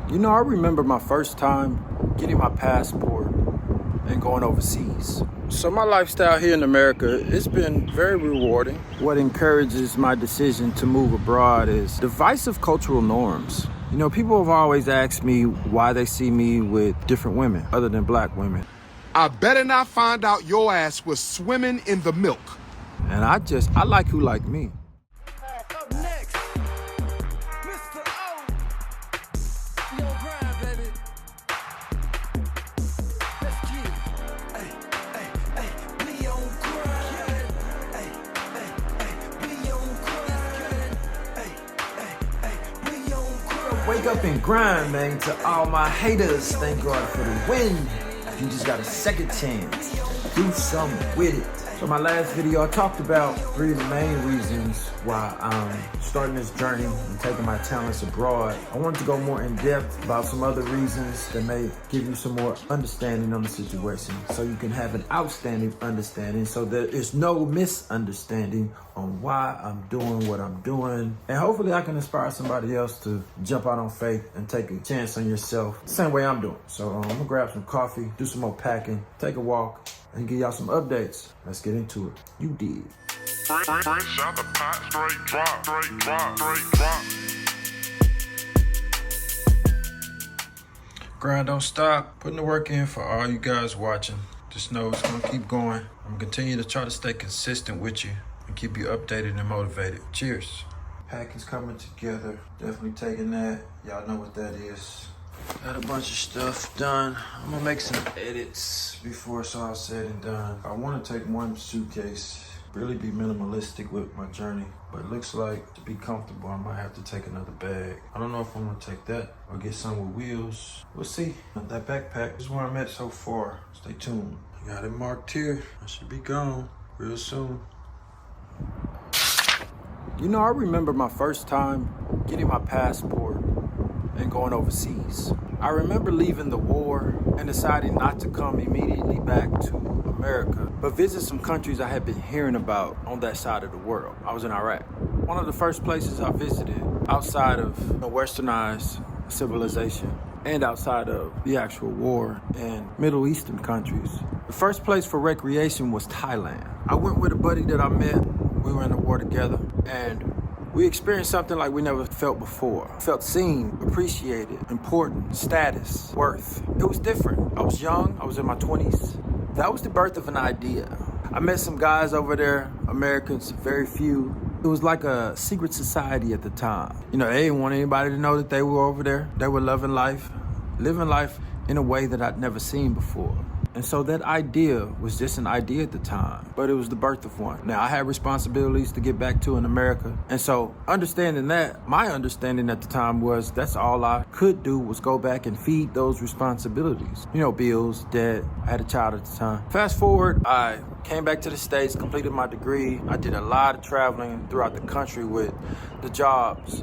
You know, I remember my first time getting my passport and going overseas. So my lifestyle here in America, it's been very rewarding. What encourages my decision to move abroad is divisive cultural norms. You know, people have always asked me why they see me with different women other than black women. I better not find out your ass was swimming in the milk. And I like who like me. Up next, Mr.O. We on grind, baby. Let's get it. Hey, we on grind. Hey, we on grind. Hey, we on grind. Wake up and grind, man. To all my haters, thank God for the win. You just got a second chance. Do something with it. So my last video, I talked about 3 of the main reasons why I'm starting this journey and taking my talents abroad. I wanted to go more in depth about some other reasons that may give you some more understanding on the situation so you can have an outstanding understanding so there is no misunderstanding on why I'm doing what I'm doing. And hopefully I can inspire somebody else to jump out on faith and take a chance on yourself the same way I'm doing. So I'm gonna grab some coffee, do some more packing, take a walk, and give y'all some updates. Let's get into it. You did. Shot the pot, straight drop. Grind don't stop. Putting the work in for all you guys watching. Just know it's gonna keep going. I'm gonna continue to try to stay consistent with you and keep you updated and motivated. Cheers. Packing's coming together. Definitely taking that. Y'all know what that is. Got a bunch of stuff done. I'm gonna make some edits before it's all said and done. I wanna take one suitcase, really be minimalistic with my journey, but it looks like to be comfortable, I might have to take another bag. I don't know if I'm gonna take that or get some with wheels. We'll see. That backpack is where I'm at so far. Stay tuned. I got it marked here. I should be gone real soon. You know, I remember my first time getting my passport and going overseas. I remember leaving the war and deciding not to come immediately back to America, but visit some countries I had been hearing about on that side of the world. I was in Iraq. One of the first places I visited outside of a westernized civilization and outside of the actual war in Middle Eastern countries. The first place for recreation was Thailand. I went with a buddy that I met. We were in the war together, and we experienced something like we never felt before. Felt seen, appreciated, important, status, worth. It was different. I was young, I was in my 20s. That was the birth of an idea. I met some guys over there, Americans, very few. It was like a secret society at the time. You know, they didn't want anybody to know that they were over there. They were loving life, living life in a way that I'd never seen before. And so that idea was just an idea at the time, but it was the birth of one. Now, I had responsibilities to get back to in America. And so understanding that, my understanding at the time was that's all I could do was go back and feed those responsibilities. You know, bills, debt, I had a child at the time. Fast forward, I came back to the States, completed my degree. I did a lot of traveling throughout the country with the jobs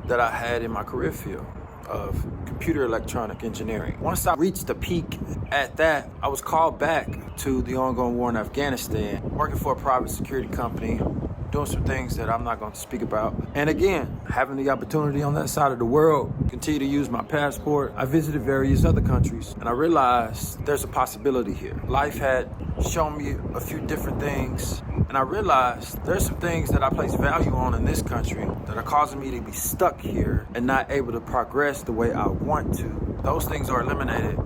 that I had in my career field of computer electronic engineering. Once I reached the peak at that, I was called back to the ongoing war in Afghanistan, working for a private security company, doing some things that I'm not going to speak about. And again, having the opportunity on that side of the world, continue to use my passport. I visited various other countries, and I realized there's a possibility here. Life had shown me a few different things, and I realized there's some things that I place value on in this country that are causing me to be stuck here and not able to progress the way I want to. Those things are eliminated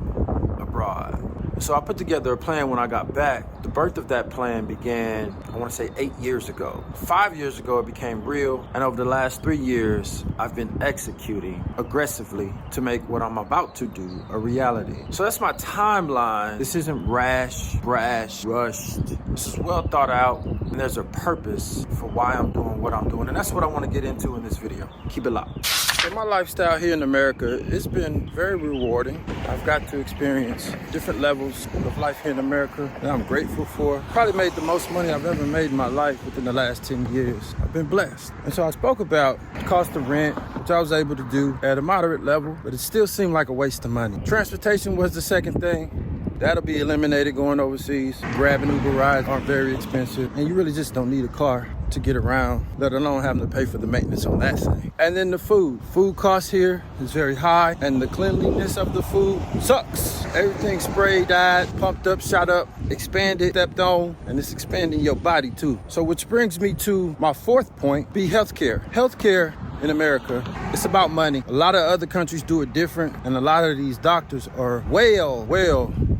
abroad. So I put together a plan when I got back. The birth of that plan began, I want to say 8 years ago. 5 years ago, it became real. And over the last 3 years, I've been executing aggressively to make what I'm about to do a reality. So that's my timeline. This isn't rash, brash, rushed. This is well thought out. And there's a purpose for why I'm doing what I'm doing. And that's what I want to get into in this video. Keep it locked. So my lifestyle here in America, it's been very rewarding. I've got to experience different levels of life here in America that I'm grateful for. Probably made the most money I've ever made in my life within the last 10 years. I've been blessed. And so I spoke about the cost of rent, which I was able to do at a moderate level, but it still seemed like a waste of money. Transportation was the second thing. That'll be eliminated going overseas. Grab and Uber rides aren't very expensive, and you really just don't need a car. to get around, let alone having to pay for the maintenance on that thing. And then the food. Food cost here is very high, and the cleanliness of the food sucks. Everything sprayed, dyed, pumped up, shot up, expanded, stepped on, and it's expanding your body too. So which brings me to my fourth point, be healthcare. Healthcare in America, it's about money. A lot of other countries do it different, and a lot of these doctors are well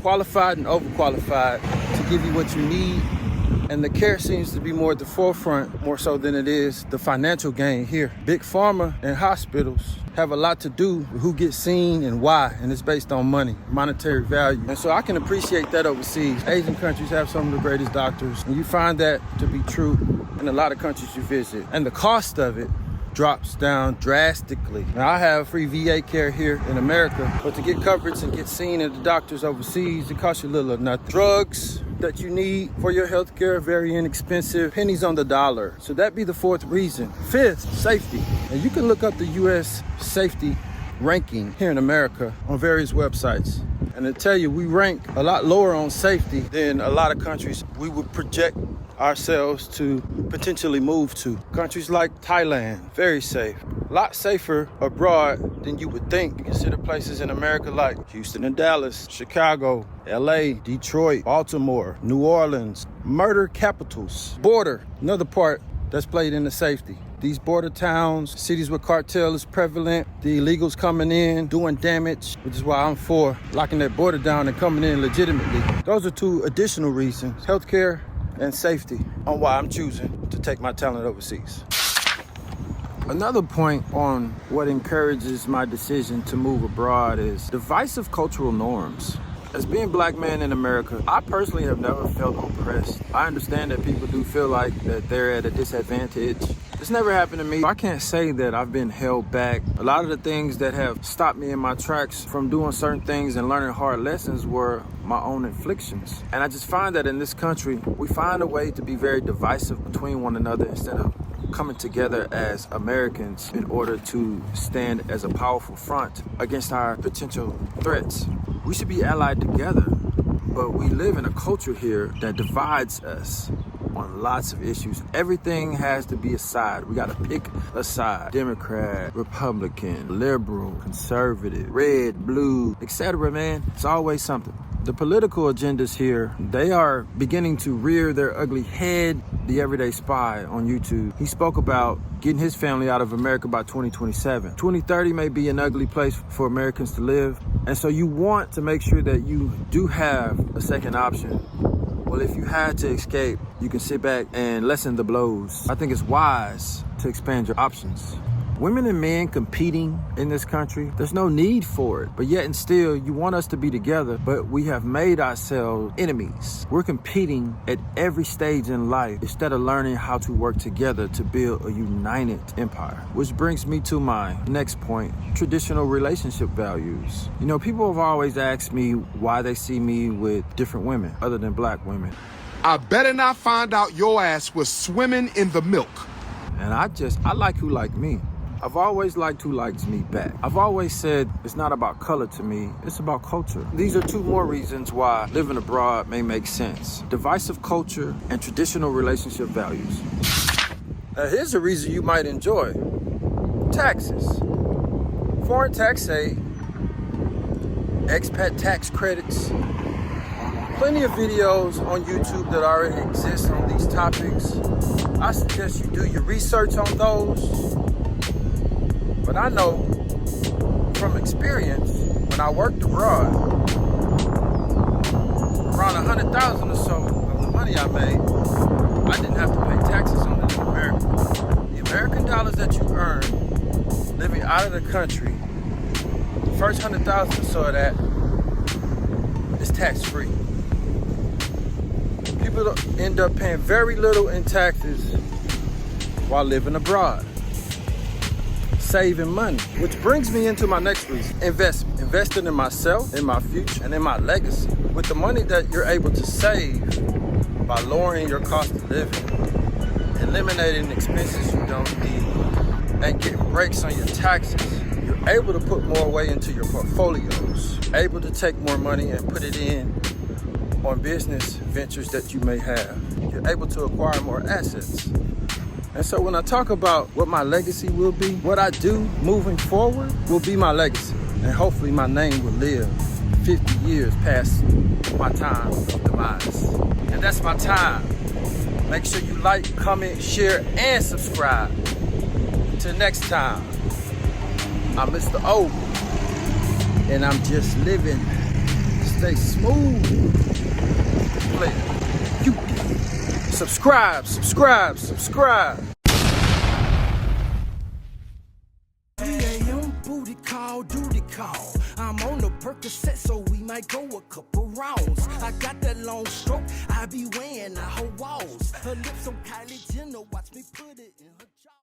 qualified and overqualified to give you what you need. And the care seems to be more at the forefront, more so than it is the financial gain here. Big pharma and hospitals have a lot to do with who gets seen and why, and it's based on money, monetary value. And so I can appreciate that overseas. Asian countries have some of the greatest doctors, and you find that to be true in a lot of countries you visit. And the cost of it drops down drastically. Now, I have free VA care here in America, but to get coverage and get seen at the doctors overseas, it costs you little or nothing. Drugs that you need for your health care, very inexpensive, pennies on the dollar. So that'd be the fourth reason. Fifth, safety. And you can look up the US safety ranking here in America on various websites. And it'll tell you we rank a lot lower on safety than a lot of countries we would project ourselves to potentially move to. Countries like Thailand, very safe. A lot safer abroad than you would think. You consider places in America like Houston and Dallas, Chicago, LA, Detroit, Baltimore, New Orleans, murder capitals. Border, another part that's played into safety. These border towns, cities where cartel is prevalent, the illegals coming in, doing damage, which is why I'm for locking that border down and coming in legitimately. Those are two additional reasons, healthcare and safety, on why I'm choosing to take my talent overseas. Another point on what encourages my decision to move abroad is divisive cultural norms. As being black man in America, I personally have never felt oppressed. I understand that people do feel like that they're at a disadvantage. It's never happened to me. I can't say that I've been held back. A lot of the things that have stopped me in my tracks from doing certain things and learning hard lessons were my own inflictions. And I just find that in this country, we find a way to be very divisive between one another instead of coming together as Americans in order to stand as a powerful front against our potential threats. We should be allied together, but we live in a culture here that divides us on lots of issues. Everything has to be a side. We gotta pick a side. Democrat, Republican, liberal, conservative, red, blue, etc., man. It's always something. The political agendas here, they are beginning to rear their ugly head. The Everyday Spy on YouTube, he spoke about getting his family out of America by 2027. 2030 may be an ugly place for Americans to live. And so you want to make sure that you do have a second option. Well, if you had to escape, you can sit back and lessen the blows. I think it's wise to expand your options. Women and men competing in this country, there's no need for it. But yet and still, you want us to be together, but we have made ourselves enemies. We're competing at every stage in life instead of learning how to work together to build a united empire. Which brings me to my next point, traditional relationship values. You know, people have always asked me why they see me with different women other than black women. I better not find out your ass was swimming in the milk. And I like who like me. I've always liked who likes me back. I've always said it's not about color to me, it's about culture. These are two more reasons why living abroad may make sense. Divisive culture and traditional relationship values. Now here's a reason you might enjoy. Taxes. Foreign tax aid. Expat tax credits. Plenty of videos on YouTube that already exist on these topics. I suggest you do your research on those. But I know from experience, when I worked abroad, around 100,000 or so of the money I made, I didn't have to pay taxes on it in America. The American dollars that you earn living out of the country, the first 100,000 or so of that is tax-free. People end up paying very little in taxes while living abroad. Saving money, which brings me into my next reason. Investment. Investing in myself, in my future, and in my legacy. With the money that you're able to save by lowering your cost of living, eliminating expenses you don't need, and getting breaks on your taxes, you're able to put more away into your portfolios, able to take more money and put it in on business ventures that you may have. You're able to acquire more assets. And so when I talk about what my legacy will be, what I do moving forward will be my legacy. And hopefully my name will live 50 years past my time of demise. And that's my time. Make sure you like, comment, share, and subscribe. Until next time, I'm Mr.O, and I'm just living. Stay smooth. Play it. You subscribe, subscribe, subscribe. 3 a.m. booty call, duty call. I'm on the Percocet, so we might go a couple rounds. I got that long stroke, I be weighing out her walls. Her lips on Kylie Jenner, watch me put it in her jaw.